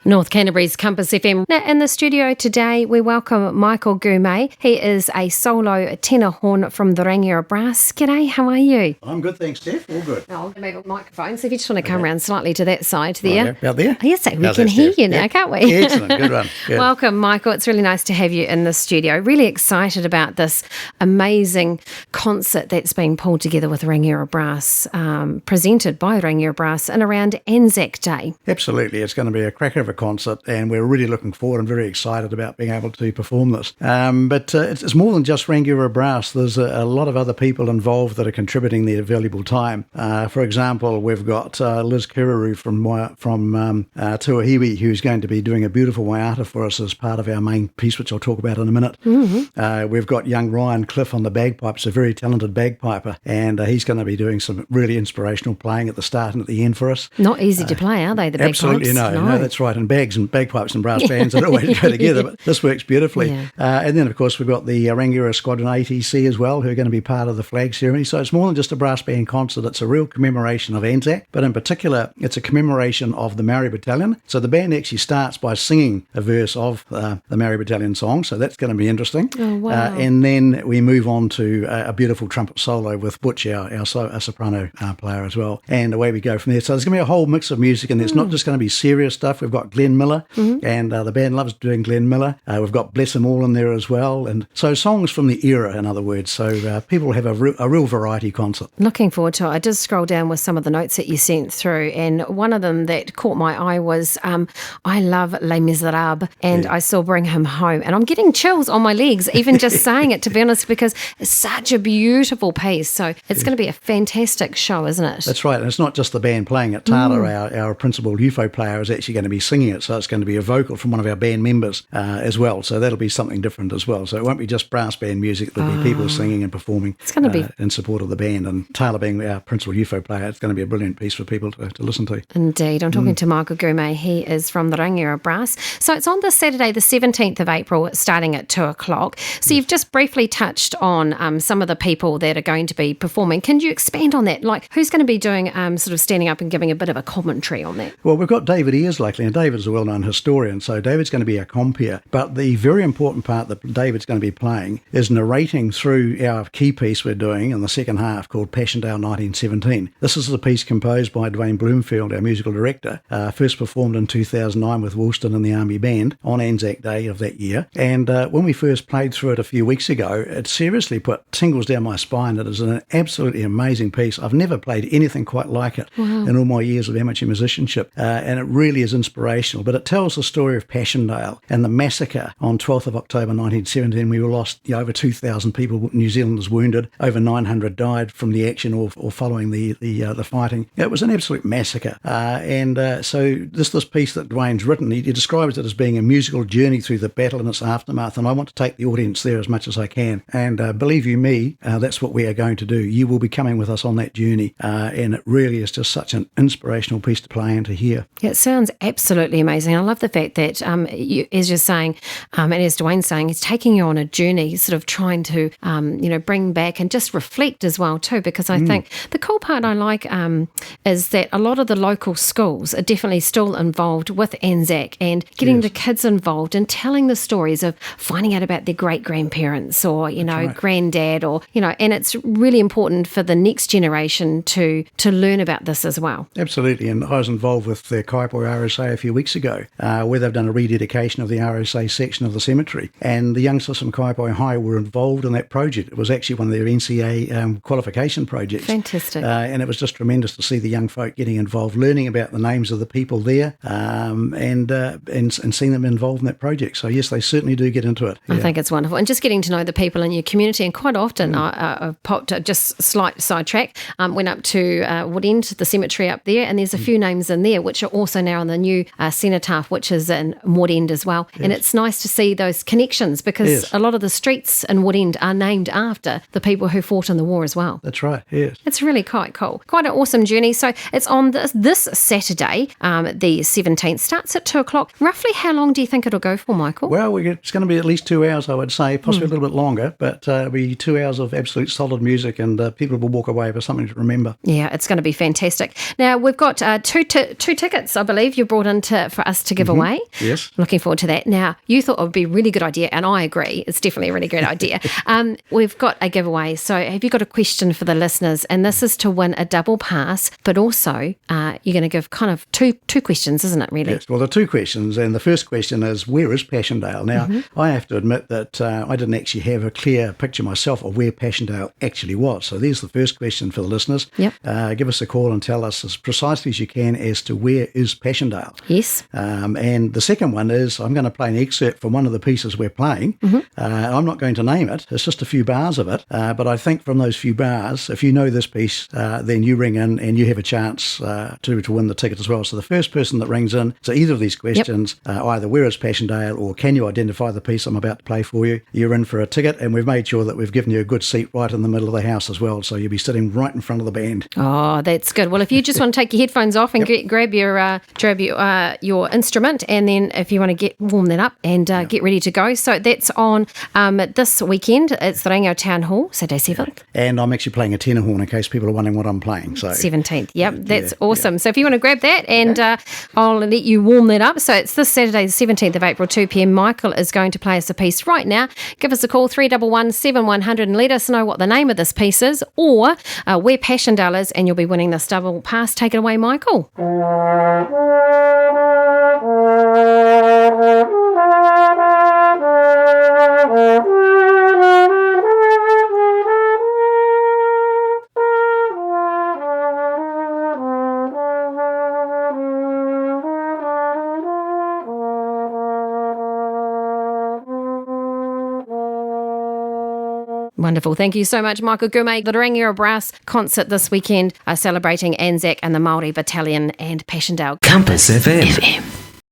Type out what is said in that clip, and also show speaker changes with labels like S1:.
S1: North Canterbury's Compass FM. Now, in the studio today, we welcome Michael Goumett. He is a solo tenor horn from the Rangiora Brass. G'day, how are you?
S2: I'm good, thanks, Steph. All good.
S1: I'll move a microphone, so if you just want to come around slightly to that side there.
S2: Right, out there?
S1: Yes, we can hear you now, can't we?
S2: Excellent, good one. Good.
S1: Welcome, Michael. It's really nice to have you in the studio. Really excited about this amazing concert that's being pulled together with Rangiora Brass, presented by Rangiora Brass and around Anzac Day.
S2: Absolutely. It's going to be a cracker of a concert, and we're really looking forward and very excited about being able to perform this. But it's more than just Rangiora Brass. There's a lot of other people involved that are contributing their valuable time. For example, we've got Liz Kiruru from Tuahiwi, who's going to be doing a beautiful waiata for us as part of our main piece, which I'll talk about in a minute. Mm-hmm. We've got young Ryan Cliff on the bagpipes, a very talented bagpiper, and he's going to be doing some really inspirational playing at the start and at the end for us.
S1: Not easy to play, are they, the bagpipes?
S2: Absolutely no, that's right. And bagpipes and brass bands don't always go together, but this works beautifully. Yeah. And then, of course, we've got the Rangiora Squadron ATC as well, who are going to be part of the flag ceremony. So it's more than just a brass band concert. It's a real commemoration of Anzac, but in particular, it's a commemoration of the Maori Battalion. So the band actually starts by singing a verse of the Maori Battalion song, so that's going to be interesting.
S1: Oh, wow.
S2: And then we move on to a beautiful trumpet solo with Butch, our soprano player as well. And away we go from there. So there's going to be a whole mix of music, and it's not just going to be serious stuff. We've got Glenn Miller, and the band loves doing Glenn Miller. We've got Bless Them All in there as well. And so songs from the era, in other words. So people have a real variety concert.
S1: Looking forward to it. I did scroll down with some of the notes that you sent through, and one of them that caught my eye was I love Les Miserables, and I saw Bring Him Home. And I'm getting chills on my legs, even just saying it, to be honest, because it's such a beautiful piece. So it's going to be a fantastic show, isn't it?
S2: That's right. And it's not just the band playing it. Tala, our principal UFO player, is actually going to be singing it. So it's going to be a vocal from one of our band members as well. So that'll be something different as well. So it won't be just brass band music. There'll be people singing and performing
S1: it's going to be
S2: in support of the band. And Tala being our principal UFO player, it's going to be a brilliant piece for people to listen to.
S1: Indeed. I'm talking to Michael Goumett. He is from the Rangiora Brass. So it's on this Saturday, the 17th of April, starting at 2 o'clock. So you've just briefly touched on some of the people that are going to be performing. Can you expand on that? Like, who's going to be doing sort of standing up and giving a bit of a commentary on that?
S2: Well, we've got David Ayres likely, and David's a well-known historian, so David's going to be our compere. But the very important part that David's going to be playing is narrating through our key piece we're doing in the second half called Passchendaele 1917. This is a piece composed by Dwayne Bloomfield, our musical director, first performed in 2009 with Woolston and the Army Band on Anzac Day of that year. And when we first played through it a few weeks ago, it seriously put tingles down my spine. It is an absolutely amazing piece. I've never played anything quite like it in all my years of amateur musicianship, and it really is inspirational. But it tells the story of Passchendaele and the massacre on 12th of October 1917. We lost over 2,000 people, New Zealanders wounded, over 900 died from the action or following the fighting. It was an absolute massacre. So this piece that Dwayne's written, he describes it as being a musical journey through the battle and its aftermath, and I want to take the audience there as much as I can. And believe you me, that's what we are going to do. You will be coming with us on that journey, and it really is just such an inspirational piece to play and to hear.
S1: Yeah, it sounds absolutely amazing. I love the fact that, as you're saying, and as Dwayne's saying, he's taking you on a journey, sort of trying to, bring back and just reflect as well too, because I think the cool part I like is that a lot of the local schools are definitely still involved with Anzac and getting the kids involved and telling the stories of finding out about their great-grandparents or, granddad or, and it's really important for the next generation to learn about this as well.
S2: Absolutely, and I was involved with the Kaipoi RSA a few weeks ago where they've done a rededication of the RSA section of the cemetery, and the youngsters from Kaipoi High were involved in that project. It was actually one of their NCA qualification projects.
S1: Fantastic.
S2: And it was just tremendous to see the young folk getting involved, learning about the names of the people there and seeing them involved in that project. So yes, they certainly do get into it.
S1: I think it's wonderful. And just getting to know the people in your community, and quite often I've popped, just slight sidetrack, went up to Woodend, the cemetery up there, and there's a few names in there which are also now on the new cenotaph, which is in Woodend as well. Yes. And it's nice to see those connections because a lot of the streets in Woodend are named after the people who fought in the war as well.
S2: That's right, yes.
S1: It's really quite cool. Quite an awesome journey. So it's on this Saturday, the 17th, starts at 2 o'clock. Roughly how long do you think it'll go for, Michael?
S2: Well, it's going to be at least 2 hours, I would say, possibly a little bit longer, but it'll be 2 hours of absolute solid music, and people will walk away with something to remember.
S1: Yeah, it's going to be fantastic. Now, we've got two tickets, I believe, you brought into for us to give away.
S2: Yes.
S1: Looking forward to that. Now, you thought it would be a really good idea, and I agree. It's definitely a really great idea. We've got a giveaway. So have you got a question for the listeners? And this is to win a double pass, but also you're going to give kind of two questions, isn't it, really?
S2: Yes. Well, there are two questions. And the first question is, where is Passchendaele? Now, I have to admit that I didn't actually have a clear picture myself of where Passchendaele actually was. So there's the first question for the listeners.
S1: Yep.
S2: Give us a call and tell us as precisely as you can as to where is Passchendaele.
S1: Yes.
S2: And the second one is, I'm going to play an excerpt from one of the pieces we're playing. I'm not going to name it. It's just a few bars of it. But I think from those few bars, if you know this piece, then you ring in and you have a chance to win the ticket as well. So the first person that rings in to either of these questions, either where is Passchendaele or can you identify the piece I'm about to play for you, you're in for a ticket. And we've made sure that we've given you a good seat right in the middle of the house as well. So you'll be sitting right in front of the band.
S1: Oh, that's good. Well, if you just want to take your headphones off and grab your instrument, and then if you want to warm that up and get ready to go. So that's on this weekend. It's the Rangiora Town Hall, Saturday 7th.
S2: And I'm actually playing a tenor horn in case people are wondering what I'm playing. So
S1: 17th. Yep, that's awesome. So if you want to grab that, and I'll let you warm that up. So it's this Saturday, the 17th of April, 2 p.m. Michael is going to play us a piece right now. Give us a call, 311 7100, and let us know what the name of this piece is or where Passchendaele is, and you'll be winning this double pass. Take it away, Michael. Wonderful. Thank you so much, Michael Goumett. The Rangiora Brass concert this weekend celebrating Anzac and the Māori Battalion and Passchendaele.
S3: Compass FM.